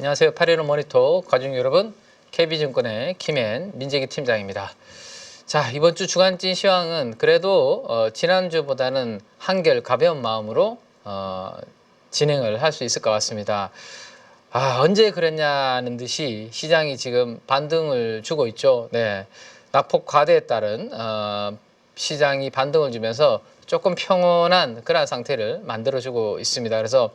안녕하세요. 8.15 모니터 가족 여러분, KB증권의 김앤 민재기 팀장입니다. 자, 이번 주 주간진 시황은 그래도 지난주보다는 한결 가벼운 마음으로 진행을 할 수 있을 것 같습니다. 언제 그랬냐는 듯이 시장이 지금 반등을 주고 있죠. 네, 낙폭 과대에 따른 시장이 반등을 주면서 조금 평온한 그런 상태를 만들어주고 있습니다. 그래서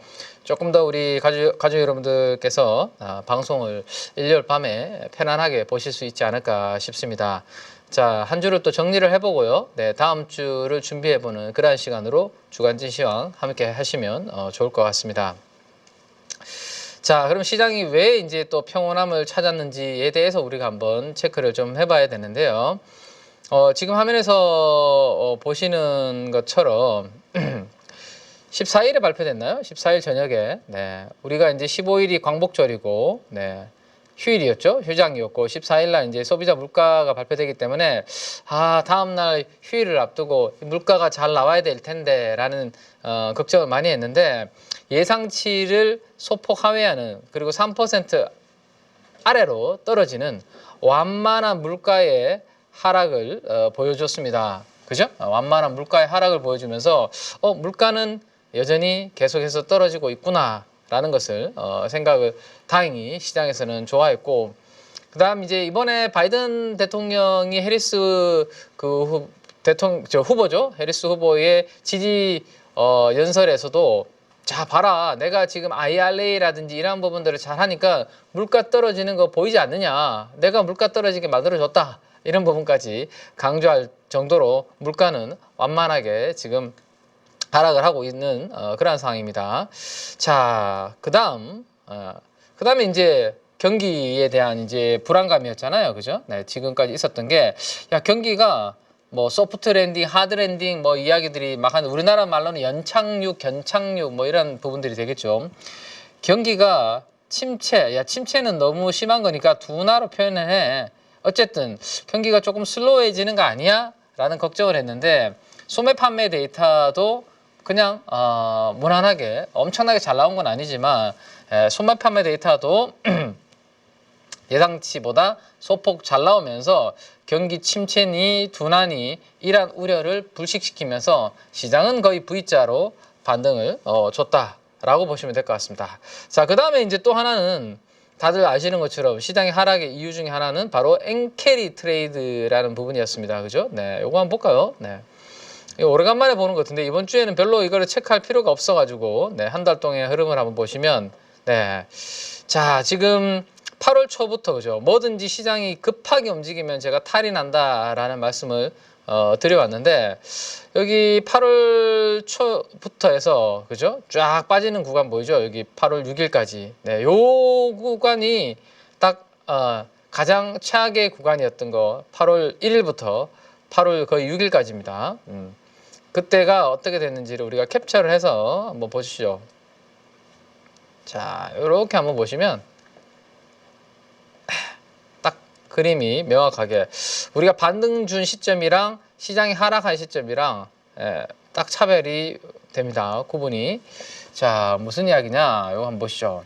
조금 더 우리 가족 여러분들께서 방송을 일요일 밤에 편안하게 보실 수 있지 않을까 싶습니다. 자, 한 주를 또 정리를 해보고요. 네, 다음 주를 준비해보는 그러한 시간으로 주간진 시황 함께 하시면 좋을 것 같습니다. 자, 그럼 시장이 왜 이제 또 평온함을 찾았는지에 대해서 우리가 한번 체크를 좀 해봐야 되는데요. 지금 화면에서 보시는 것처럼 14일에 발표됐나요? 14일 저녁에. 네, 우리가 이제 15일이 광복절이고, 네, 휴일이었죠. 휴장이었고, 14일날 이제 소비자 물가가 발표되기 때문에, 다음날 휴일을 앞두고 물가가 잘 나와야 될 텐데, 라는, 걱정을 많이 했는데, 예상치를 소폭 하회하는, 그리고 3% 아래로 떨어지는 완만한 물가의 하락을 보여줬습니다. 그죠? 완만한 물가의 하락을 보여주면서 물가는 여전히 계속해서 떨어지고 있구나 라는 것을 생각을 다행히 시장에서는 좋아했고, 그 다음 이제 이번에 바이든 대통령이 해리스 후보죠. 해리스 후보의 지지 연설에서도 자, 봐라. 내가 지금 IRA라든지 이러한 부분들을 잘 하니까 물가 떨어지는 거 보이지 않느냐. 내가 물가 떨어지게 만들어줬다. 이런 부분까지 강조할 정도로 물가는 완만하게 지금 하락을 하고 있는 그러한 상황입니다. 자, 그 다음에 이제 경기에 대한 이제 불안감이었잖아요. 그죠? 네, 지금까지 있었던 게, 야, 경기가 뭐 소프트 랜딩, 하드 랜딩 뭐 이야기들이 막 하는, 우리나라 말로는 연착륙, 견착륙 뭐 이런 부분들이 되겠죠. 경기가 침체, 야, 침체는 너무 심한 거니까 둔화로 표현을 해. 어쨌든 경기가 조금 슬로우해지는 거 아니야? 라는 걱정을 했는데, 소매 판매 데이터도 그냥 무난하게 엄청나게 잘 나온 건 아니지만 소매 판매 데이터도 예상치보다 소폭 잘 나오면서 경기 침체니 둔화니 이란 우려를 불식시키면서 시장은 거의 V자로 반등을 줬다라고 보시면 될 것 같습니다. 자, 그 다음에 이제 또 하나는 다들 아시는 것처럼 시장의 하락의 이유 중에 하나는 바로 엔캐리 트레이드라는 부분이었습니다. 그죠? 네, 요거 한번 볼까요? 네. 이거 오래간만에 보는 것 같은데 이번 주에는 별로 이거를 체크할 필요가 없어가지고, 네, 한 달 동안의 흐름을 한번 보시면, 네, 자, 지금 8월 초부터, 그죠, 뭐든지 시장이 급하게 움직이면 제가 탈이 난다라는 말씀을 드려왔는데, 여기 8월 초부터 해서, 그죠, 쫙 빠지는 구간 보이죠? 여기 8월 6일까지. 네, 요 구간이 딱 가장 최악의 구간이었던 거, 8월 1일부터 8월 거의 6일까지입니다. 그때가 어떻게 됐는지를 우리가 캡처를 해서 한번 보시죠. 자, 이렇게 한번 보시면 딱 그림이 명확하게 우리가 반등 준 시점이랑 시장이 하락한 시점이랑 딱 차별이 됩니다. 구분이. 자, 무슨 이야기냐? 이거 한번 보시죠.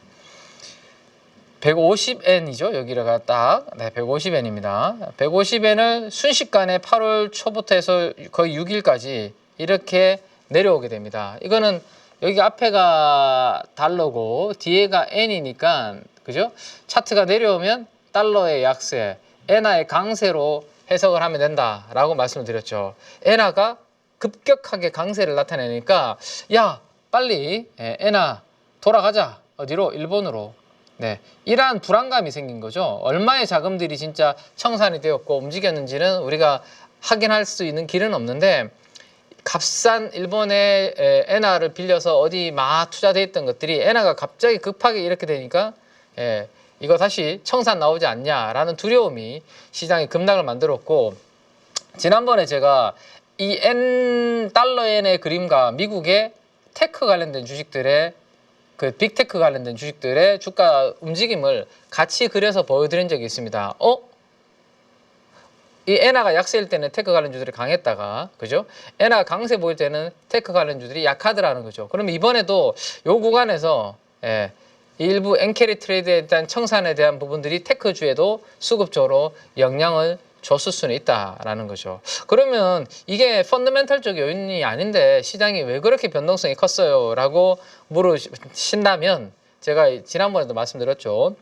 150엔이죠. 여기가 딱, 네, 150엔입니다. 150엔을 순식간에 8월 초부터 해서 거의 6일까지 이렇게 내려오게 됩니다. 이거는 여기 앞에가 달러고 뒤에가 엔이니까, 그죠? 차트가 내려오면 달러의 약세, 엔화의 강세로 해석을 하면 된다라고 말씀을 드렸죠. 엔화가 급격하게 강세를 나타내니까, 야, 빨리 엔화 돌아가자. 어디로? 일본으로. 네, 이러한 불안감이 생긴 거죠. 얼마의 자금들이 진짜 청산이 되었고 움직였는지는 우리가 확인할 수 있는 길은 없는데, 값싼 일본의 엔화를 빌려서 어디 막 투자돼 있던 것들이 엔화가 갑자기 급하게 이렇게 되니까 이거 다시 청산 나오지 않냐라는 두려움이 시장에 급락을 만들었고, 지난번에 제가 이 달러 엔의 그림과 미국의 테크 관련된 주식들의 그 빅테크 관련된 주식들의 주가 움직임을 같이 그려서 보여드린 적이 있습니다. 이 엔화가 약세일 때는 테크 관련주들이 강했다가, 그죠? 엔화가 강세 보일 때는 테크 관련주들이 약하더라는 거죠. 그러면 이번에도 요 구간에서 일부 엔캐리 트레이드에 대한 청산에 대한 부분들이 테크주에도 수급적으로 영향을 줬을 수는 있다라는 거죠. 그러면 이게 펀더멘털적 요인이 아닌데 시장이 왜 그렇게 변동성이 컸어요? 라고 물으신다면 제가 지난번에도 말씀드렸죠.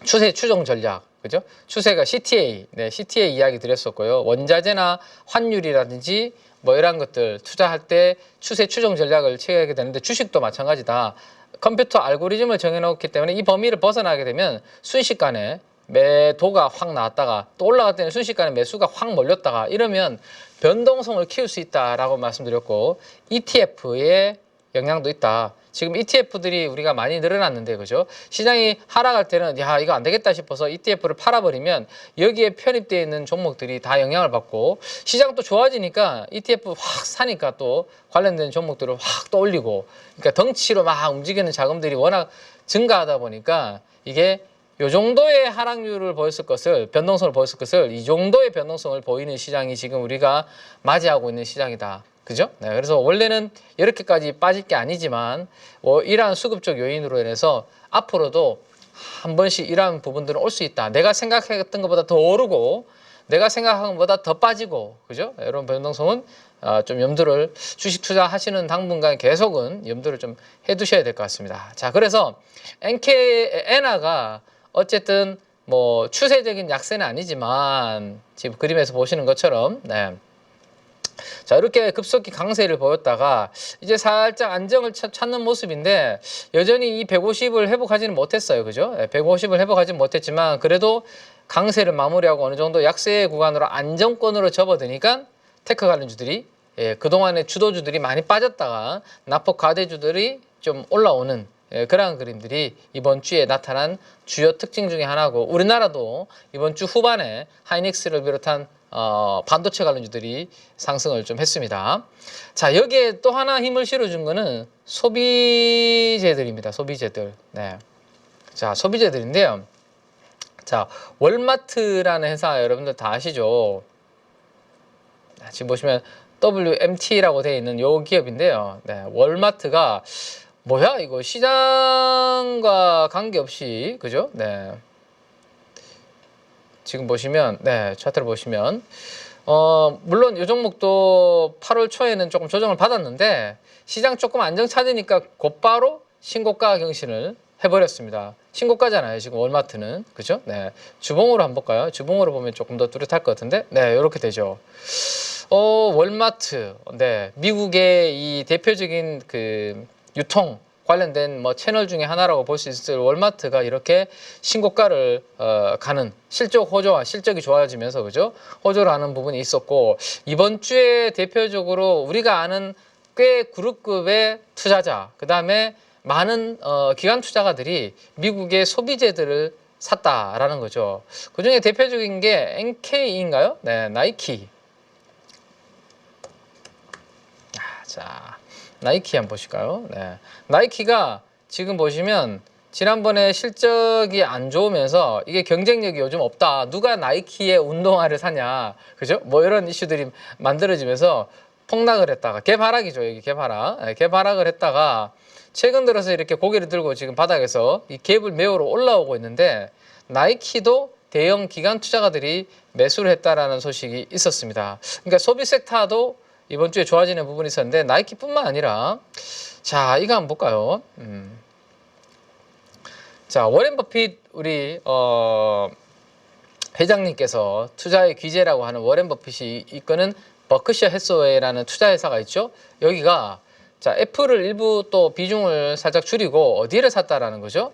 추세 추종 전략, 그죠? 추세가 CTA, 네, CTA 이야기 드렸었고요. 원자재나 환율이라든지 뭐 이런 것들 투자할 때 추세 추종 전략을 취하게 되는데 주식도 마찬가지다. 컴퓨터 알고리즘을 정해놓기 때문에 이 범위를 벗어나게 되면 순식간에 매도가 확 나왔다가 또 올라갈 때는 순식간에 매수가 확 몰렸다가 이러면 변동성을 키울 수 있다라고 말씀드렸고 ETF의 영향도 있다. 지금 ETF들이 우리가 많이 늘어났는데 그죠? 시장이 하락할 때는 야 이거 안 되겠다 싶어서 ETF를 팔아버리면 여기에 편입되어 있는 종목들이 다 영향을 받고 시장 또 좋아지니까 ETF 확 사니까 또 관련된 종목들을 확 또 올리고 그러니까 덩치로 막 움직이는 자금들이 워낙 증가하다 보니까 이게 요 정도의 하락률을 보였을 것을 변동성을 보였을 것을 이 정도의 변동성을 보이는 시장이 지금 우리가 맞이하고 있는 시장이다. 그죠? 네, 그래서 원래는 이렇게까지 빠질 게 아니지만 이러한 수급적 요인으로 인해서 앞으로도 한 번씩 이러한 부분들은 올 수 있다. 내가 생각했던 것보다 더 오르고 내가 생각한 것보다 더 빠지고 그죠? 이런 변동성은 좀 염두를 주식 투자하시는 당분간 계속은 염두를 좀 해두셔야 될 것 같습니다. 자, 그래서 엔화가 어쨌든 뭐 추세적인 약세는 아니지만 지금 그림에서 보시는 것처럼 네. 자 이렇게 급속히 강세를 보였다가 이제 살짝 안정을 찾는 모습인데 여전히 이 150을 회복하지는 못했어요. 그죠? 150을 회복하지는 못했지만 그래도 강세를 마무리하고 어느 정도 약세 구간으로 안정권으로 접어드니까 테크 관련주들이 그동안의 주도주들이 많이 빠졌다가 낙폭 과대주들이 좀 올라오는 그러한 그림들이 이번 주에 나타난 주요 특징 중에 하나고 우리나라도 이번 주 후반에 하이닉스를 비롯한 반도체 관련주들이 상승을 좀 했습니다. 자 여기에 또 하나 힘을 실어준 거는 소비재들입니다. 소비재들. 네. 자 소비재들인데요. 자 월마트라는 회사 여러분들 다 아시죠? 지금 보시면 WMT라고 되어 있는 요 기업인데요. 네, 월마트가 뭐야 이거 시장과 관계없이 그죠? 네. 지금 보시면 네 차트를 보시면 물론 이 종목도 8월 초에는 조금 조정을 받았는데 시장 조금 안정 찾으니까 곧바로 신고가 경신을 해버렸습니다. 신고가잖아요 지금 월마트는 그죠? 네 주봉으로 한번 볼까요? 주봉으로 보면 조금 더 뚜렷할 것 같은데 네 이렇게 되죠. 월마트 네 미국의 이 대표적인 그 유통 관련된 뭐 채널 중에 하나라고 볼 수 있을 월마트가 이렇게 신고가를 가는 실적 호조와 실적이 좋아지면서 그죠? 호조를 하는 부분이 있었고 이번 주에 대표적으로 우리가 아는 꽤 그룹급의 투자자 그 다음에 많은 기관 투자가들이 미국의 소비재들을 샀다라는 거죠. 그 중에 대표적인 게 NK인가요? 네, 나이키. 자, 나이키 한번 보실까요? 네. 나이키가 지금 보시면 지난번에 실적이 안 좋으면서 이게 경쟁력이 요즘 없다. 누가 나이키의 운동화를 사냐. 그죠? 뭐 이런 이슈들이 만들어지면서 폭락을 했다가 개발락이죠. 여기 개발락. 네, 개발락을 했다가 최근 들어서 이렇게 고개를 들고 지금 바닥에서 이 갭을 메우러 올라오고 있는데 나이키도 대형 기관 투자가들이 매수를 했다라는 소식이 있었습니다. 그러니까 소비 섹터도 이번 주에 좋아지는 부분이 있었는데 나이키뿐만 아니라 자 이거 한번 볼까요? 자 워렌 버핏 우리 회장님께서 투자의 귀재라고 하는 워렌 버핏이 이끄는 버크셔 해서웨이라는 투자회사가 있죠. 여기가 자 애플을 일부 또 비중을 살짝 줄이고 어디를 샀다라는 거죠?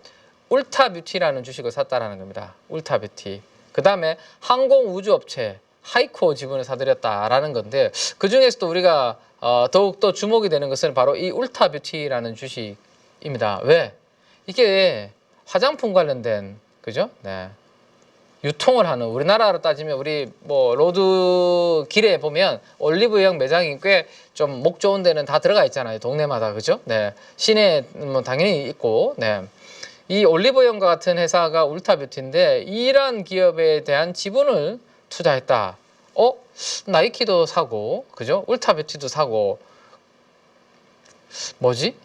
울타뷰티라는 주식을 샀다라는 겁니다. 울타뷰티. 그 다음에 항공우주업체 하이코 지분을 사들였다라는 건데 그 중에서도 우리가 더욱더 주목이 되는 것은 바로 이 울타뷰티라는 주식입니다. 왜? 이게 화장품 관련된 그죠? 네. 유통을 하는 우리나라로 따지면 우리 뭐 로드 길에 보면 올리브영 매장이 꽤 좀 목 좋은 데는 다 들어가 있잖아요. 동네마다 그죠? 네. 시내 뭐 당연히 있고 네. 이 올리브영과 같은 회사가 울타뷰티인데 이러한 기업에 대한 지분을 투자했다. 나이키도 사고, 그죠? 울타뷰티도 사고, 뭐지?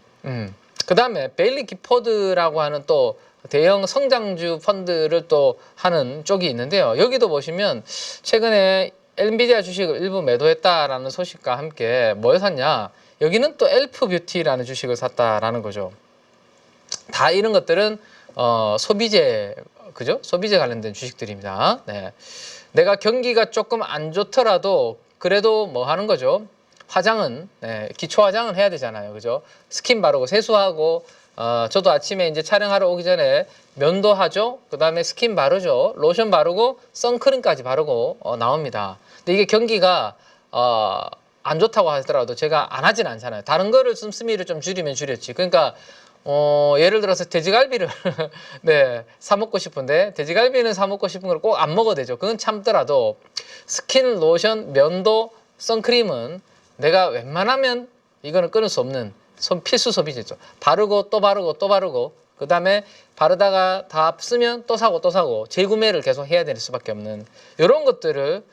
그다음에 베일리 기포드라고 하는 또 대형 성장주 펀드를 또 하는 쪽이 있는데요. 여기도 보시면 최근에 엔비디아 주식을 일부 매도했다라는 소식과 함께 뭘 샀냐? 여기는 또 엘프 뷰티라는 주식을 샀다라는 거죠. 다 이런 것들은 소비재, 그죠? 소비재 관련된 주식들입니다. 네. 내가 경기가 조금 안 좋더라도 그래도 뭐 하는 거죠? 화장은, 네, 기초 화장은 해야 되잖아요. 그죠? 스킨 바르고 세수하고, 저도 아침에 이제 촬영하러 오기 전에 면도 하죠. 그 다음에 스킨 바르죠. 로션 바르고 선크림까지 바르고 나옵니다. 근데 이게 경기가 안 좋다고 하더라도 제가 안 하진 않잖아요. 다른 거를 씀씀이를 좀 줄이면 줄였지. 그러니까 예를 들어서 돼지갈비를 네, 사 먹고 싶은데 돼지갈비는 사 먹고 싶은 걸 꼭 안 먹어도 되죠. 그건 참더라도 스킨, 로션, 면도, 선크림은 내가 웬만하면 이거는 끊을 수 없는 필수 소비재죠. 바르고 또 바르고 또 바르고 그 다음에 바르다가 다 쓰면 또 사고 또 사고 재구매를 계속 해야 될 수밖에 없는 이런 것들을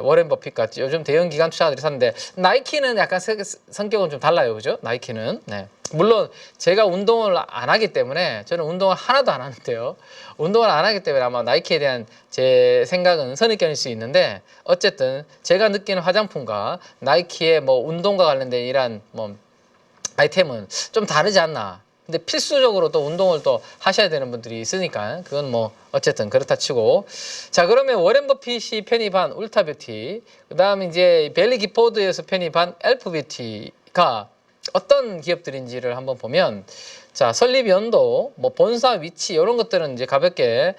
워렌 버핏 같이 요즘 대형 기관 투자자들이 샀는데 나이키는 약간 성격은 좀 달라요. 그죠? 나이키는. 네. 물론 제가 운동을 안 하기 때문에 저는 운동을 하나도 안 하는데요. 운동을 안 하기 때문에 아마 나이키에 대한 제 생각은 선입견일 수 있는데 어쨌든 제가 느끼는 화장품과 나이키의 뭐 운동과 관련된 이러한 뭐 아이템은 좀 다르지 않나. 근데 필수적으로 또 운동을 또 하셔야 되는 분들이 있으니까 그건 뭐 어쨌든 그렇다 치고 자 그러면 워렌 버핏이 편입한 울타뷰티 그 다음 이제 벨리 기포드에서 편입한 엘프뷰티가 어떤 기업들인지를 한번 보면 자 설립 연도 뭐 본사 위치 이런 것들은 이제 가볍게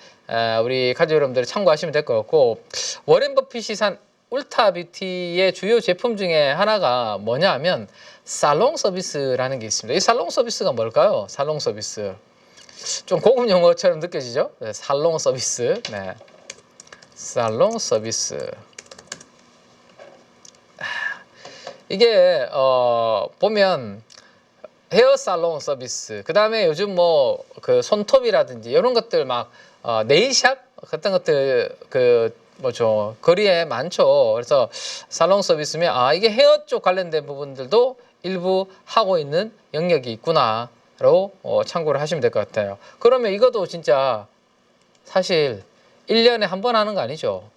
우리 가족 여러분들이 참고하시면 될 것 같고 워렌 버핏이 산 울타뷰티의 주요 제품 중에 하나가 뭐냐 하면 살롱 서비스라는 게 있습니다. 이 살롱 서비스가 뭘까요? 살롱 서비스. 좀 고급 용어처럼 느껴지죠? 네, 살롱 서비스. 네. 살롱 서비스. 이게 보면 헤어 살롱 서비스. 그다음에 요즘 뭐 그 손톱이라든지 이런 것들 막 네일샵 같은 것들 뭐죠 거리에 많죠. 그래서 살롱 서비스면 이게 헤어 쪽 관련된 부분들도 일부 하고 있는 영역이 있구나로 참고를 하시면 될 것 같아요. 그러면 이것도 진짜 사실 1년에 한 번 하는 거 아니죠?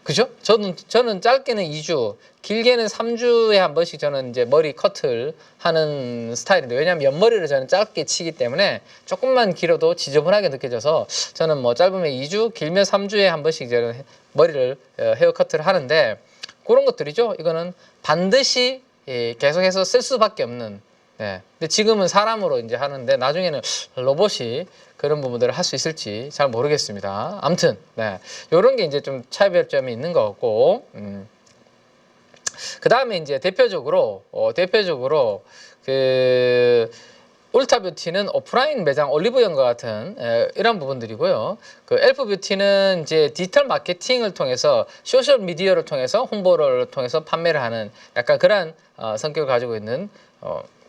그죠? 저는 짧게는 2주, 길게는 3주에 한 번씩 저는 이제 머리 커트를 하는 스타일인데 왜냐하면 옆머리를 저는 짧게 치기 때문에 조금만 길어도 지저분하게 느껴져서 저는 뭐 짧으면 2주, 길면 3주에 한 번씩 저는 머리를 헤어 커트를 하는데 그런 것들이죠. 이거는 반드시 계속해서 쓸 수밖에 없는. 네. 근데 지금은 사람으로 이제 하는데 나중에는 로봇이 그런 부분들을 할 수 있을지 잘 모르겠습니다. 아무튼 네. 요런 게 이제 좀 차이점이 있는 것 같고 그 다음에 이제 대표적으로 그 울타뷰티는 오프라인 매장 올리브영과 같은 이런 부분들이고요. 그 엘프뷰티는 이제 디지털 마케팅을 통해서 소셜 미디어를 통해서 홍보를 통해서 판매를 하는 약간 그런 성격을 가지고 있는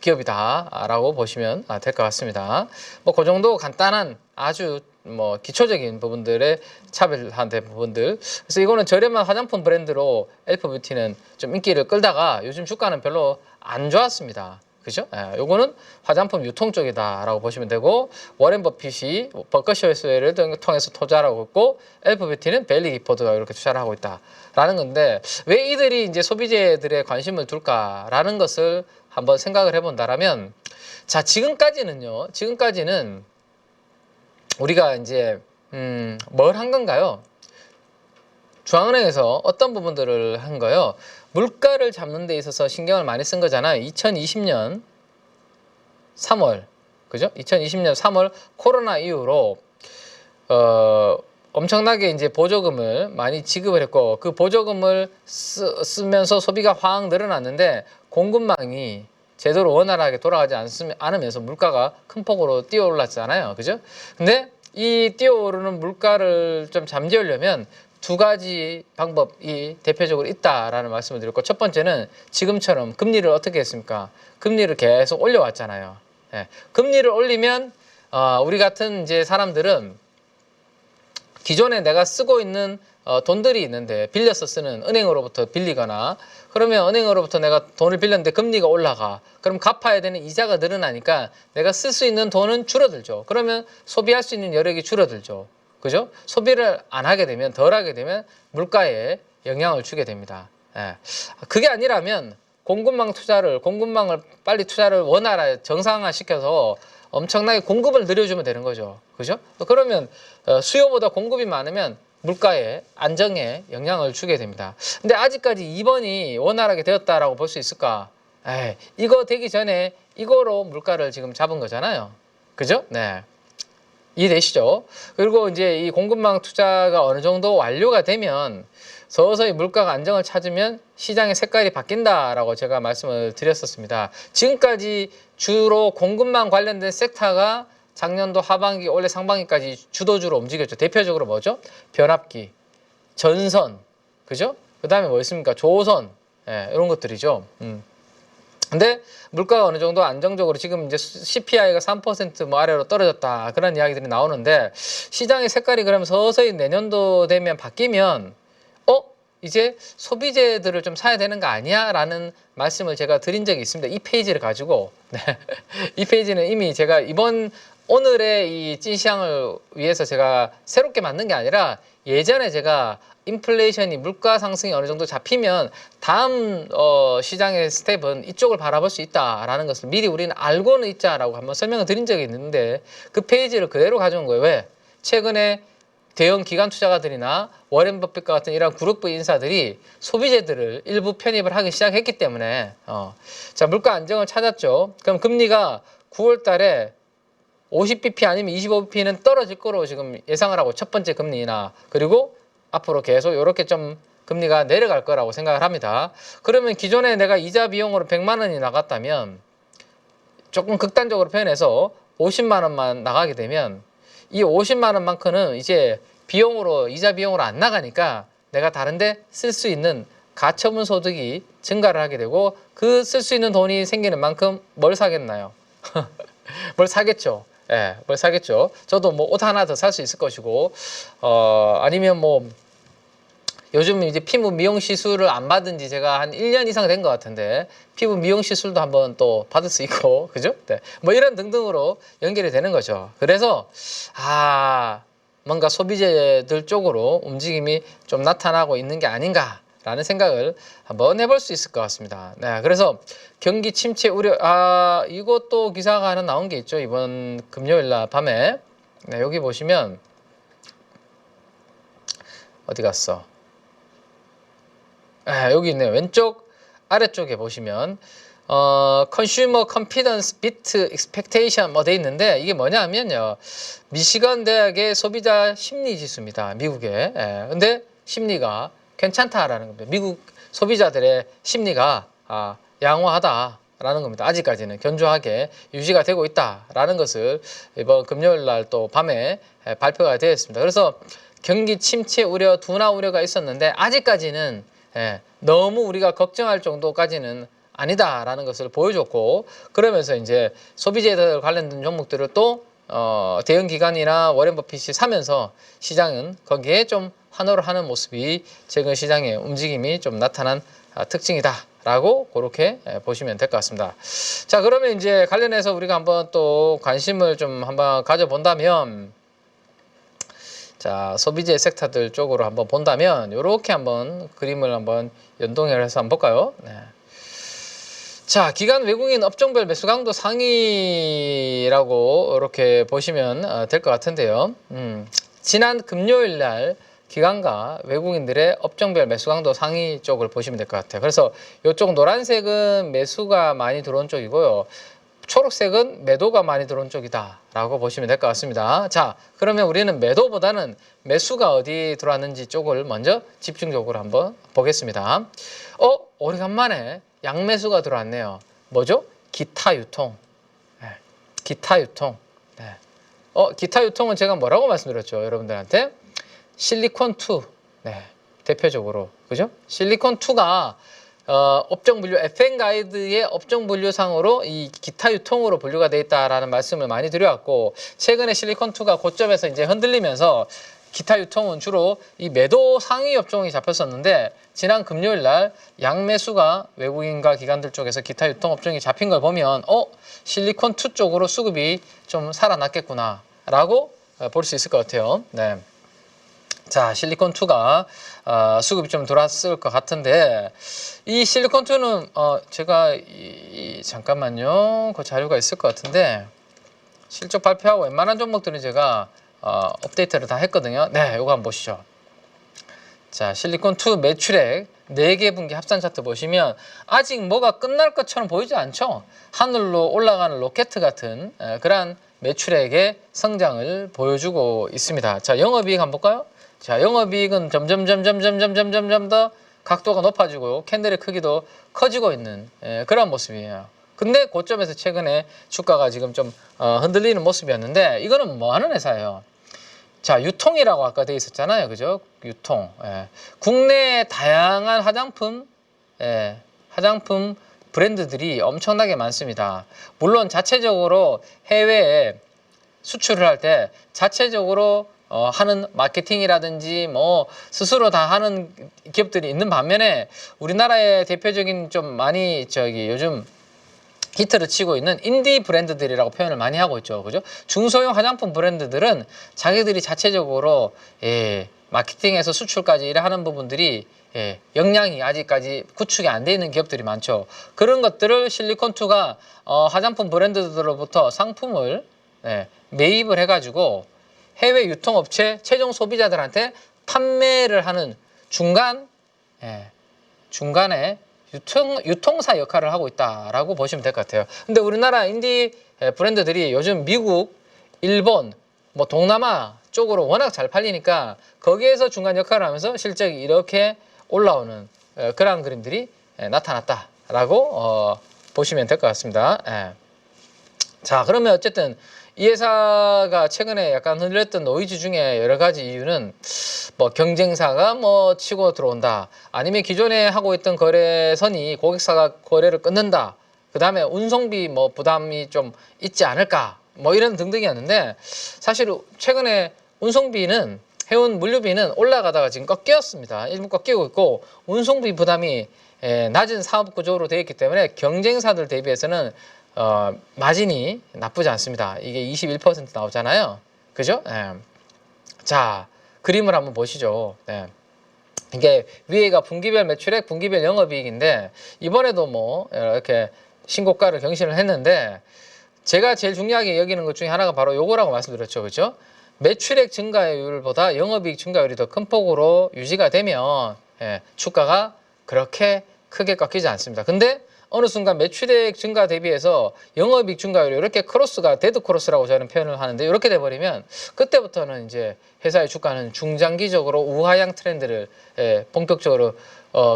기업이다라고 보시면 될 것 같습니다. 뭐 그 정도 간단한 아주 뭐 기초적인 부분들의 차별한 부분들. 그래서 이거는 저렴한 화장품 브랜드로 엘프뷰티는 좀 인기를 끌다가 요즘 주가는 별로 안 좋았습니다. 그죠? 요거는 화장품 유통 쪽이다라고 보시면 되고 워렌 버핏이 버커셔스웨어를 통해서 투자를 하고 있고 엘프뷰티는 벨리 기포드가 이렇게 투자를 하고 있다라는 건데 왜 이들이 이제 소비재들의 관심을 둘까라는 것을 한번 생각을 해본다라면 자 지금까지는 우리가 이제 뭘 한 건가요? 중앙은행에서 어떤 부분들을 한 거예요? 물가를 잡는 데 있어서 신경을 많이 쓴 거잖아요. 2020년 3월, 그죠? 2020년 3월 코로나 이후로 엄청나게 이제 보조금을 많이 지급을 했고 그 보조금을 쓰면서 소비가 확 늘어났는데 공급망이 제대로 원활하게 돌아가지 않으면서 물가가 큰 폭으로 뛰어올랐잖아요. 그죠? 근데 이 뛰어오르는 물가를 좀 잠재우려면 두 가지 방법이 대표적으로 있다라는 말씀을 드렸고 첫 번째는 지금처럼 금리를 어떻게 했습니까? 금리를 계속 올려왔잖아요. 금리를 올리면 우리 같은 이제 사람들은 기존에 내가 쓰고 있는 돈들이 있는데 빌려서 쓰는 은행으로부터 빌리거나 그러면 은행으로부터 내가 돈을 빌렸는데 금리가 올라가. 그럼 갚아야 되는 이자가 늘어나니까 내가 쓸 수 있는 돈은 줄어들죠. 그러면 소비할 수 있는 여력이 줄어들죠. 그죠? 소비를 안 하게 되면 덜 하게 되면 물가에 영향을 주게 됩니다. 예. 그게 아니라면 공급망을 빨리 투자를 원활하게 정상화시켜서 엄청나게 공급을 늘려주면 되는 거죠. 그죠? 그러면 수요보다 공급이 많으면 물가의 안정에 영향을 주게 됩니다. 근데 아직까지 2번이 원활하게 되었다라고 볼 수 있을까? 에이, 이거 되기 전에 이거로 물가를 지금 잡은 거잖아요. 그죠? 네. 이해되시죠? 그리고 이제 이 공급망 투자가 어느 정도 완료가 되면 서서히 물가가 안정을 찾으면 시장의 색깔이 바뀐다라고 제가 말씀을 드렸었습니다. 지금까지 주로 공급망 관련된 섹터가 작년도 하반기, 올해 상반기까지 주도주로 움직였죠. 대표적으로 뭐죠? 변압기, 전선, 그죠? 그 다음에 뭐 있습니까? 조선, 예, 이런 것들이죠. 근데 물가가 어느 정도 안정적으로 지금 이제 CPI가 3% 아래로 떨어졌다. 그런 이야기들이 나오는데 시장의 색깔이 그러면 서서히 내년도 되면 바뀌면 이제 소비재들을 좀 사야 되는 거 아니야? 라는 말씀을 제가 드린 적이 있습니다. 이 페이지를 가지고. 네. 이 페이지는 이미 제가 오늘의 이 찐시황을 위해서 제가 새롭게 만든 게 아니라 예전에 제가 인플레이션이 물가 상승이 어느 정도 잡히면 다음 시장의 스텝은 이쪽을 바라볼 수 있다라는 것을 미리 우리는 알고는 있자라고 한번 설명을 드린 적이 있는데 그 페이지를 그대로 가져온 거예요. 왜? 최근에 대형 기관 투자가들이나 워렌 버핏과 같은 이런 그룹의 인사들이 소비재들을 일부 편입을 하기 시작했기 때문에 자, 물가 안정을 찾았죠. 그럼 금리가 9월 달에 50bp 아니면 25bp는 떨어질 거로 지금 예상을 하고 첫 번째 금리나 그리고 앞으로 계속 이렇게 좀 금리가 내려갈 거라고 생각을 합니다. 그러면 기존에 내가 이자 비용으로 100만 원이 나갔다면 조금 극단적으로 표현해서 50만 원만 나가게 되면 이 50만 원만큼은 이제 이자 비용으로 안 나가니까 내가 다른데 쓸 수 있는 가처분 소득이 증가를 하게 되고 그 쓸 수 있는 돈이 생기는 만큼 뭘 사겠나요? 뭘 사겠죠. 예, 뭘 사겠죠. 저도 뭐 옷 하나 더 살 수 있을 것이고, 아니면 뭐 요즘 이제 피부 미용 시술을 안 받은 지 제가 한 1년 이상 된 것 같은데 피부 미용 시술도 한번 또 받을 수 있고 그죠? 네. 뭐 이런 등등으로 연결이 되는 거죠. 그래서 뭔가 소비재들 쪽으로 움직임이 좀 나타나고 있는 게 아닌가라는 생각을 한번 해볼 수 있을 것 같습니다. 네, 그래서 경기 침체 우려 이것도 기사가 하나 나온 게 있죠. 이번 금요일 날 밤에 네, 여기 보시면 어디 갔어? 여기 있네요. 왼쪽 아래쪽에 보시면 Consumer Confidence Beat Expectation 뭐 돼 있는데 이게 뭐냐면요. 미시건 대학의 소비자 심리 지수입니다. 미국의. 근데 심리가 괜찮다라는 겁니다. 미국 소비자들의 심리가 양호하다라는 겁니다. 아직까지는 견조하게 유지가 되고 있다라는 것을 이번 금요일 날 또 밤에 발표가 되었습니다. 그래서 경기 침체 우려, 둔화 우려가 있었는데 아직까지는 너무 우리가 걱정할 정도까지는 아니다라는 것을 보여줬고 그러면서 이제 소비재들 관련된 종목들을 또 대형 기관이나 워렌 버핏이 사면서 시장은 거기에 좀 환호를 하는 모습이 최근 시장의 움직임이 좀 나타난 특징이다라고 그렇게 보시면 될 것 같습니다. 자, 그러면 이제 관련해서 우리가 한번 또 관심을 좀 한번 가져본다면 자, 소비재 섹터들 쪽으로 한번 본다면 이렇게 한번 그림을 한번 연동해서 한번 볼까요? 네. 자, 기관 외국인 업종별 매수 강도 상위라고 이렇게 보시면 될 것 같은데요. 지난 금요일 날 기관과 외국인들의 업종별 매수 강도 상위 쪽을 보시면 될 것 같아요. 그래서 이쪽 노란색은 매수가 많이 들어온 쪽이고요. 초록색은 매도가 많이 들어온 쪽이다 라고 보시면 될 것 같습니다. 자, 그러면 우리는 매도보다는 매수가 어디 들어왔는지 쪽을 먼저 집중적으로 한번 보겠습니다. 오래간만에 양매수가 들어왔네요. 뭐죠? 기타 유통. 네, 기타 유통. 네. 기타 유통은 제가 뭐라고 말씀드렸죠? 여러분들한테 실리콘2 네, 대표적으로 그죠? 실리콘2가 업종 분류 FN 가이드의 업종 분류상으로 이 기타 유통으로 분류가 되어 있다라는 말씀을 많이 드려왔고 최근에 실리콘2가 고점에서 이제 흔들리면서 기타 유통은 주로 이 매도 상위 업종이 잡혔었는데 지난 금요일 날 양매수가 외국인과 기관들 쪽에서 기타 유통 업종이 잡힌 걸 보면 실리콘2 쪽으로 수급이 좀 살아났겠구나 라고 볼 수 있을 것 같아요. 네. 자, 실리콘2가 수급이 좀 들어왔을 것 같은데 이 실리콘2는 제가 잠깐만요. 그 자료가 있을 것 같은데 실적 발표하고 웬만한 종목들은 제가 업데이트를 다 했거든요. 네, 요거 한번 보시죠. 자, 실리콘2 매출액 4개 분기 합산 차트 보시면 아직 뭐가 끝날 것처럼 보이지 않죠? 하늘로 올라가는 로켓 같은 그러한 매출액의 성장을 보여주고 있습니다. 자, 영업이익 한번 볼까요? 자, 영업이익은 점점 더 각도가 높아지고 캔들의 크기도 커지고 있는 그런 모습이에요. 근데 고점에서 최근에 주가가 지금 좀 흔들리는 모습이었는데 이거는 뭐 하는 회사예요? 자, 유통이라고 아까 돼 있었잖아요. 그죠? 유통. 국내 다양한 화장품 브랜드들이 엄청나게 많습니다. 물론 자체적으로 해외에 수출을 할 때 자체적으로 하는 마케팅이라든지 뭐 스스로 다 하는 기업들이 있는 반면에 우리나라의 대표적인 좀 많이 요즘 히트를 치고 있는 인디 브랜드들이라고 표현을 많이 하고 있죠. 그죠? 중소형 화장품 브랜드들은 자기들이 자체적으로 마케팅에서 수출까지 하는 부분들이 역량이 아직까지 구축이 안 돼 있는 기업들이 많죠. 그런 것들을 실리콘2가 화장품 브랜드들로부터 상품을 매입을 해가지고 해외 유통업체 최종 소비자들한테 판매를 하는 중간에 유통사 역할을 하고 있다라고 보시면 될 것 같아요. 근데 우리나라 인디 브랜드들이 요즘 미국, 일본, 뭐 동남아 쪽으로 워낙 잘 팔리니까 거기에서 중간 역할을 하면서 실적이 이렇게 올라오는 그런 그림들이 나타났다라고 보시면 될 것 같습니다. 자, 그러면 어쨌든 이 회사가 최근에 약간 흔들렸던 노이즈 중에 여러 가지 이유는 뭐 경쟁사가 뭐 치고 들어온다, 아니면 기존에 하고 있던 거래선이 고객사가 거래를 끊는다, 그 다음에 운송비 뭐 부담이 좀 있지 않을까, 뭐 이런 등등이었는데 사실 최근에 운송비는 해운 물류비는 올라가다가 지금 꺾였습니다. 일부 꺾이고 있고 운송비 부담이 낮은 사업 구조로 되어 있기 때문에 경쟁사들 대비해서는 마진이 나쁘지 않습니다. 이게 21% 나오잖아요. 그죠? 자, 그림을 한번 보시죠. 이게 위에가 분기별 매출액, 분기별 영업이익인데 이번에도 뭐 이렇게 신고가를 경신을 했는데 제가 제일 중요하게 여기는 것 중에 하나가 바로 요거라고 말씀드렸죠. 그죠? 매출액 증가율보다 영업이익 증가율이 더 큰 폭으로 유지가 되면 주가가 그렇게 크게 꺾이지 않습니다. 근데 어느 순간 매출액 증가 대비해서 영업이익 증가율이 이렇게 크로스가 데드 크로스라고 저는 표현을 하는데 이렇게 돼버리면 그때부터는 이제 회사의 주가는 중장기적으로 우하향 트렌드를 본격적으로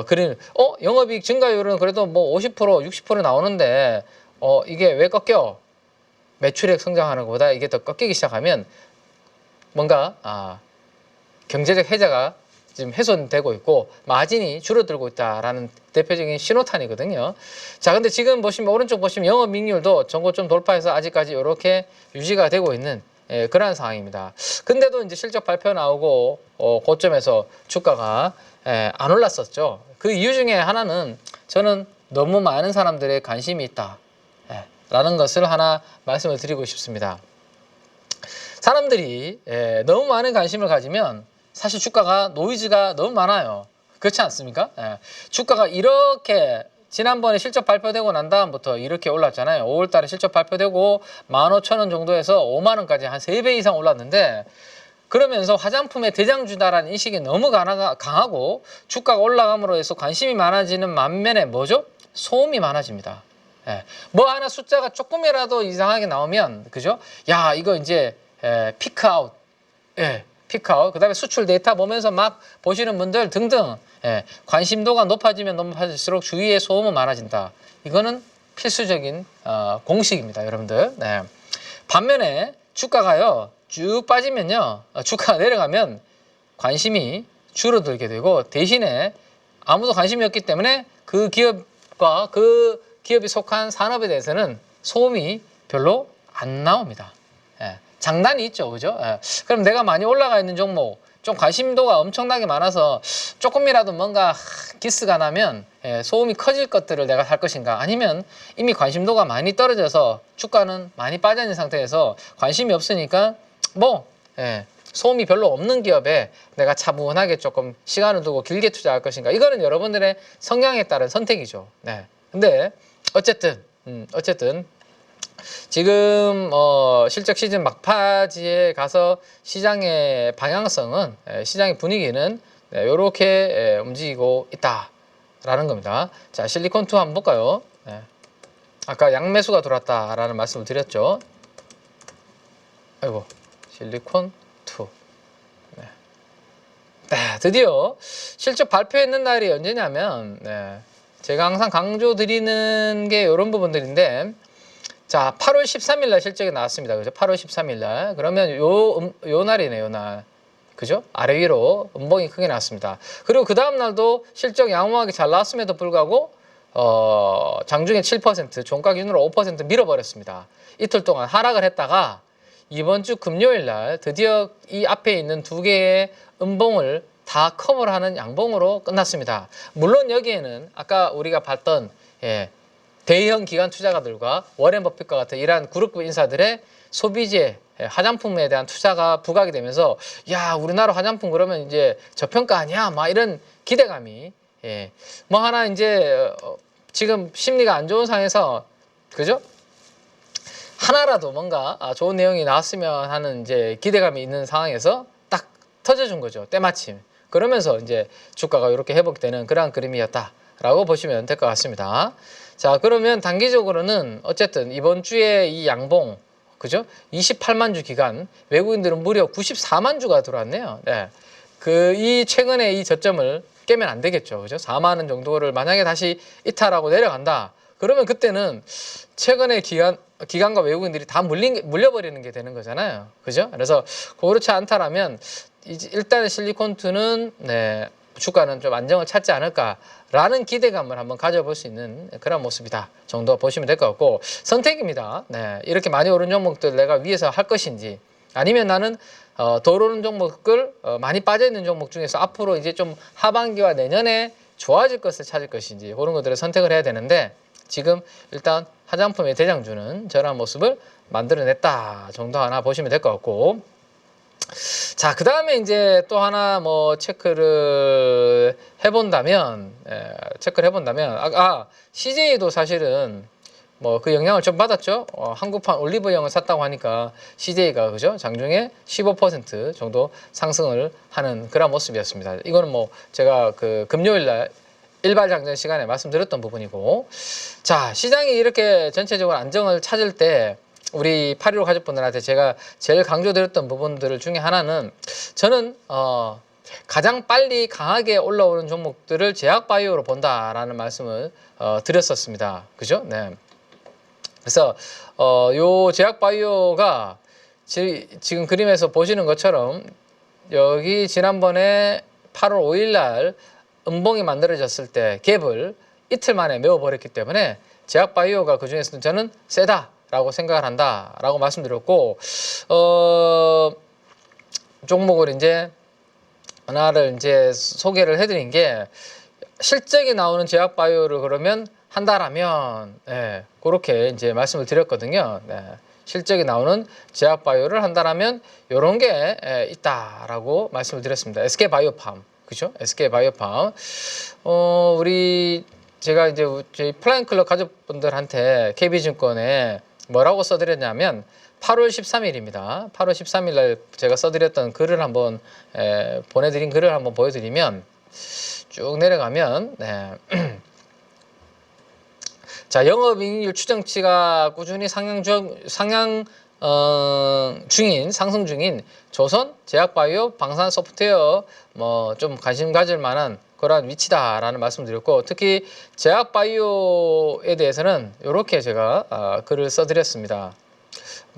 그리는 영업이익 증가율은 그래도 뭐 50% 60% 나오는데 이게 왜 꺾여? 매출액 성장하는 것보다 이게 더 꺾이기 시작하면 뭔가 경제적 해자가 지금 훼손되고 있고 마진이 줄어들고 있다라는 대표적인 신호탄이거든요. 자, 근데 지금 보시면 오른쪽 보시면 영업이익률도 전고점 돌파해서 아직까지 이렇게 유지가 되고 있는 그러한 상황입니다. 근데도 이제 실적 발표 나오고 고점에서 주가가 안 올랐었죠. 그 이유 중에 하나는 저는 너무 많은 사람들의 관심이 있다 라는 것을 하나 말씀을 드리고 싶습니다. 사람들이 너무 많은 관심을 가지면 사실 주가가 노이즈가 너무 많아요. 그렇지 않습니까? 주가가 이렇게 지난번에 실적 발표되고 난 다음부터 이렇게 올랐잖아요. 5월 달에 실적 발표되고 15,000원 정도에서 5만 원까지 한 3배 이상 올랐는데 그러면서 화장품의 대장주다라는 인식이 너무 강하고 주가가 올라감으로 해서 관심이 많아지는 반면에 뭐죠? 소음이 많아집니다. 뭐 하나 숫자가 조금이라도 이상하게 나오면 그죠? 야, 이거 이제 피크아웃. 피크아웃. 그 다음에 수출 데이터 보면서 막 보시는 분들 등등 관심도가 높아지면 높아질수록 주위에 소음은 많아진다. 이거는 필수적인 공식입니다, 여러분들. 반면에 주가가요 쭉 빠지면요, 주가가 내려가면 관심이 줄어들게 되고 대신에 아무도 관심이 없기 때문에 그 기업과 그 기업이 속한 산업에 대해서는 소음이 별로 안 나옵니다. 장단이 있죠, 그죠? 예. 그럼 내가 많이 올라가 있는 종목, 좀 관심도가 엄청나게 많아서 조금이라도 뭔가 기스가 나면 소음이 커질 것들을 내가 살 것인가, 아니면 이미 관심도가 많이 떨어져서 주가는 많이 빠져 있는 상태에서 관심이 없으니까 뭐 소음이 별로 없는 기업에 내가 차분하게 조금 시간을 두고 길게 투자할 것인가, 이거는 여러분들의 성향에 따른 선택이죠. 네. 근데 어쨌든 지금 실적 시즌 막바지에 가서 시장의 방향성은, 시장의 분위기는 이렇게 움직이고 있다라는 겁니다. 자, 실리콘2 한번 볼까요? 아까 양매수가 들어왔다라는 말씀을 드렸죠. 아이고, 실리콘2. 드디어 실적 발표했는 날이 언제냐면, 제가 항상 강조드리는 게 이런 부분들인데, 자, 8월 13일 날 실적이 나왔습니다. 그죠? 8월 13일 날. 그러면 요 날이네요, 요 날. 그죠? 아래 위로 음봉이 크게 나왔습니다. 그리고 그 다음 날도 실적 양호하게 잘 나왔음에도 불구하고 장중에 7%, 종가 기준으로 5% 밀어버렸습니다. 이틀 동안 하락을 했다가 이번 주 금요일 날 드디어 이 앞에 있는 두 개의 음봉을 다 커버를 하는 양봉으로 끝났습니다. 물론 여기에는 아까 우리가 봤던 대형 기관 투자가들과 워렌 버핏과 같은 이러한 그룹 인사들의 소비재, 화장품에 대한 투자가 부각이 되면서, 야, 우리나라 화장품 그러면 이제 저평가 아니야? 막 이런 기대감이, 뭐 하나 이제 지금 심리가 안 좋은 상황에서, 그죠? 하나라도 뭔가 좋은 내용이 나왔으면 하는 이제 기대감이 있는 상황에서 딱 터져준 거죠. 때마침. 그러면서 이제 주가가 이렇게 회복되는 그러한 그림이었다라고 보시면 될 것 같습니다. 자, 그러면 단기적으로는 어쨌든 이번 주에 이 양봉, 그죠? 28만 주 기간, 외국인들은 무려 94만 주가 들어왔네요. 네. 이 최근에 이 저점을 깨면 안 되겠죠. 그죠? 4만 원 정도를 만약에 다시 이탈하고 내려간다. 그러면 그때는 최근에 기관과 외국인들이 다 물려버리는 게 되는 거잖아요. 그죠? 그래서 그렇지 않다라면 일단 실리콘2는 주가는 좀 안정을 찾지 않을까라는 기대감을 한번 가져볼 수 있는 그런 모습이다 정도 보시면 될 것 같고, 선택입니다. 이렇게 많이 오른 종목들 내가 위에서 할 것인지, 아니면 나는 더 오르는 종목을 많이 빠져있는 종목 중에서 앞으로 이제 좀 하반기와 내년에 좋아질 것을 찾을 것인지, 그런 것들을 선택을 해야 되는데, 지금 일단 화장품의 대장주는 저런 모습을 만들어냈다 정도 하나 보시면 될 것 같고, 자, 그 다음에 이제 또 하나 뭐 체크를 해본다면, CJ도 사실은 뭐 그 영향을 좀 받았죠. 한국판 올리브영을 샀다고 하니까 CJ가, 그죠? 장중에 15% 정도 상승을 하는 그런 모습이었습니다. 이거는 뭐 제가 그 금요일 날 일발 장전 시간에 말씀드렸던 부분이고, 자, 시장이 이렇게 전체적으로 안정을 찾을 때 우리 8.15 가족분들한테 제가 제일 강조드렸던 부분들 중에 하나는, 저는 가장 빨리 강하게 올라오는 종목들을 제약바이오로 본다라는 말씀을 드렸었습니다. 그죠? 네. 그래서 요 제약바이오가 지금 그림에서 보시는 것처럼 여기 지난번에 8월 5일 날 음봉이 만들어졌을 때 갭을 이틀 만에 메워버렸기 때문에 제약바이오가 그 중에서는 저는 세다라고 생각을 한다라고 말씀드렸고, 종목을 이제 하나를 이제 소개를 해드린 게, 실적이 나오는 제약바이오를 그러면 한다라면, 그렇게 이제 말씀을 드렸거든요. 실적이 나오는 제약바이오를 한다라면 이런 게 있다라고 말씀을 드렸습니다. SK바이오팜, 그죠? SK바이오팜. 제가 이제 저희 플라잉클럽 가족분들한테 KB증권에 뭐라고 써드렸냐면 8월 13일입니다. 8월 13일 날 제가 써드렸던 글을 한번 보내드린 글을 한번 보여드리면, 쭉 내려가면 자, 영업이익률 추정치가 꾸준히 상승 중인 조선, 제약바이오, 방산 소프트웨어 뭐 좀 관심 가질 만한 그러한 위치다라는 말씀드렸고, 특히 제약바이오에 대해서는 이렇게 제가 글을 써드렸습니다.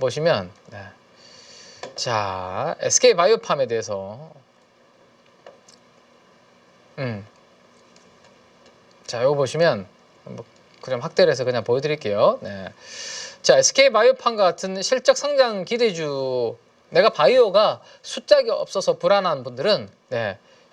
보시면 자, SK바이오팜에 대해서 자, 이거 보시면 뭐 그냥 확대를 해서 그냥 보여드릴게요. 자, SK바이오판과 같은 실적 성장 기대주, 내가 바이오가 숫자가 없어서 불안한 분들은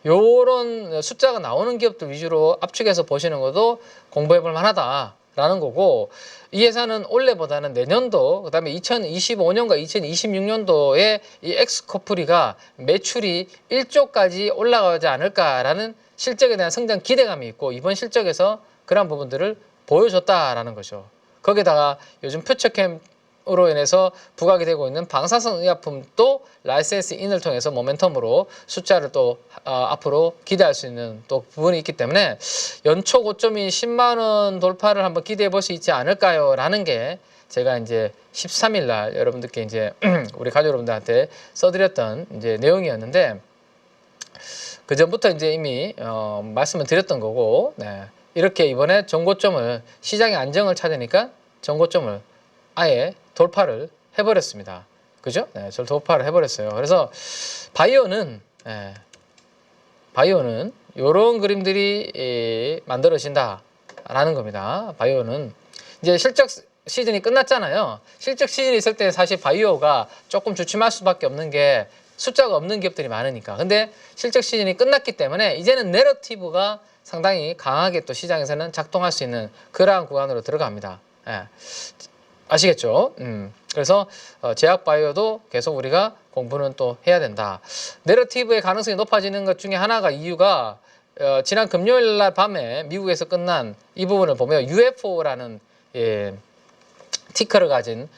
요런 숫자가 나오는 기업들 위주로 압축해서 보시는 것도 공부해 볼 만하다라는 거고, 이 회사는 올해보다는 내년도, 그 다음에 2025년과 2026년도에 이 엑스코프리가 매출이 1조까지 올라가지 않을까라는 실적에 대한 성장 기대감이 있고, 이번 실적에서 그런 부분들을 보여줬다라는 거죠. 거기다가 요즘 퓨처캠으로 인해서 부각이 되고 있는 방사성 의약품도 라이센스 인을 통해서 모멘텀으로 숫자를 또 앞으로 기대할 수 있는 또 부분이 있기 때문에 연초 고점인 10만 원 돌파를 한번 기대해 볼 수 있지 않을까요? 라는 게 제가 이제 13일 날 여러분들께 이제 우리 가족 여러분들한테 써드렸던 이제 내용이었는데, 그 전부터 이제 이미 말씀을 드렸던 거고, 이렇게 이번에 정고점을, 시장의 안정을 찾으니까 정고점을 아예 돌파를 해버렸습니다. 그죠? 저 돌파를 해버렸어요. 그래서 바이오는 이런 그림들이 만들어진다라는 겁니다. 바이오는 이제 실적 시즌이 끝났잖아요. 실적 시즌이 있을 때 사실 바이오가 조금 주춤할 수밖에 없는 게 숫자가 없는 기업들이 많으니까. 근데 실적 시즌이 끝났기 때문에 이제는 내러티브가 상당히 강하게 또 시장에서는 작동할 수 있는 그러한 구간으로 들어갑니다. 아시겠죠? 그래서 제약바이오도 계속 우리가 공부는 또 해야 된다. 내러티브의 가능성이 높아지는 것 중에 하나가, 이유가 지난 금요일 날 밤에 미국에서 끝난 이 부분을 보면 UFO라는 티커를 가진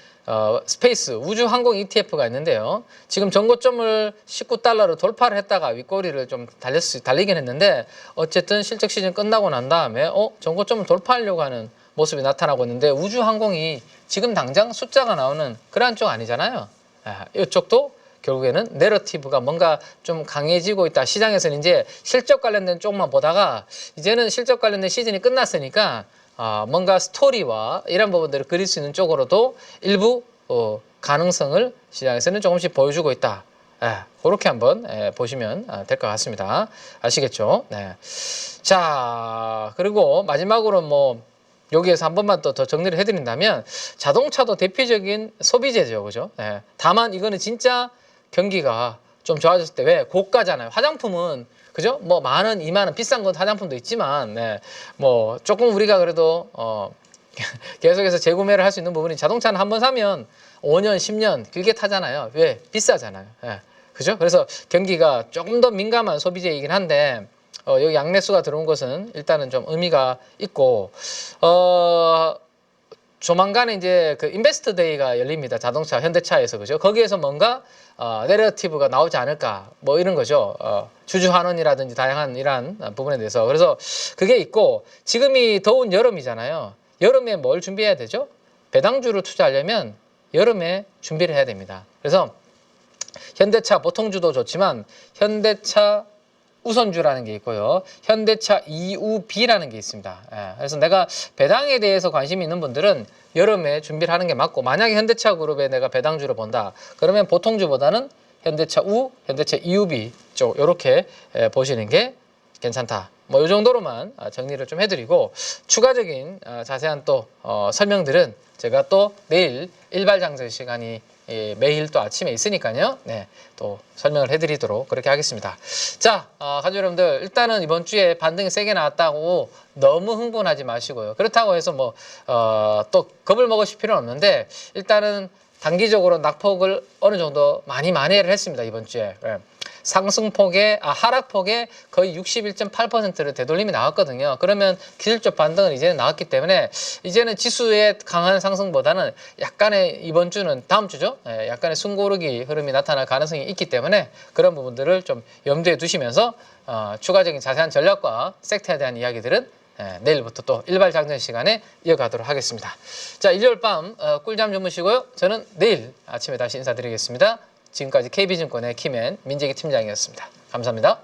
스페이스 우주항공 ETF가 있는데요. 지금 정고점을 19달러로 돌파를 했다가 윗꼬리를 좀 달리긴 했는데, 어쨌든 실적 시즌 끝나고 난 다음에 정고점을 돌파하려고 하는 모습이 나타나고 있는데, 우주항공이 지금 당장 숫자가 나오는 그러한 쪽 아니잖아요. 이쪽도 결국에는 내러티브가 뭔가 좀 강해지고 있다. 시장에서는 이제 실적 관련된 쪽만 보다가 이제는 실적 관련된 시즌이 끝났으니까 뭔가 스토리와 이런 부분들을 그릴 수 있는 쪽으로도 일부 가능성을 시장에서는 조금씩 보여주고 있다. 그렇게 한번 보시면 될 것 같습니다. 아시겠죠? 자, 그리고 마지막으로 여기에서 한 번만 더 정리를 해드린다면, 자동차도 대표적인 소비재죠. 그죠? 다만 이거는 진짜 경기가 좀 좋아졌을 때, 왜? 고가잖아요. 화장품은, 그죠? 10,000원, 20,000원 비싼 건 화장품도 있지만, 조금 우리가 그래도, 계속해서 재구매를 할 수 있는 부분이, 자동차는 한번 사면 5년, 10년 길게 타잖아요. 왜? 비싸잖아요. 그죠? 그래서 경기가 조금 더 민감한 소비재이긴 한데, 여기 양매수가 들어온 것은 일단은 좀 의미가 있고, 조만간에 이제 그 인베스트 데이가 열립니다. 자동차 현대차에서. 그죠? 거기에서 뭔가 내러티브가 나오지 않을까, 이런 거죠. 주주환원이라든지 다양한 이러한 부분에 대해서. 그래서 그게 있고, 지금이 더운 여름이잖아요. 여름에 뭘 준비해야 되죠? 배당주를 투자하려면 여름에 준비를 해야 됩니다. 그래서 현대차 보통주도 좋지만 현대차 우선주라는 게 있고요. 현대차 EUB라는 게 있습니다. 그래서 내가 배당에 대해서 관심이 있는 분들은 여름에 준비를 하는 게 맞고, 만약에 현대차 그룹에 내가 배당주를 본다, 그러면 보통주보다는 현대차 현대차 EUB 쪽 이렇게 보시는 게 괜찮다. 이 정도로만 정리를 좀 해드리고, 추가적인 자세한 또 설명들은 제가 또 내일 일발장전 시간이 매일 또 아침에 있으니까요. 또 설명을 해드리도록 그렇게 하겠습니다. 자, 가족 여러분들, 일단은 이번 주에 반등이 세게 나왔다고 너무 흥분하지 마시고요. 그렇다고 해서 또 겁을 먹으실 필요는 없는데, 일단은 단기적으로 낙폭을 어느 정도 많이 만회를 했습니다. 이번 주에. 하락폭에 거의 61.8%를 되돌림이 나왔거든요. 그러면 기술적 반등은 이제는 나왔기 때문에, 이제는 지수의 강한 상승보다는 약간의, 이번 주는 다음 주죠. 약간의 숨고르기 흐름이 나타날 가능성이 있기 때문에 그런 부분들을 좀 염두에 두시면서 추가적인 자세한 전략과 섹터에 대한 이야기들은 내일부터 또 일발장전 시간에 이어가도록 하겠습니다. 자, 일요일 밤 꿀잠 주무시고요. 저는 내일 아침에 다시 인사드리겠습니다. 지금까지 KB증권의 김앤 민재기 팀장이었습니다. 감사합니다.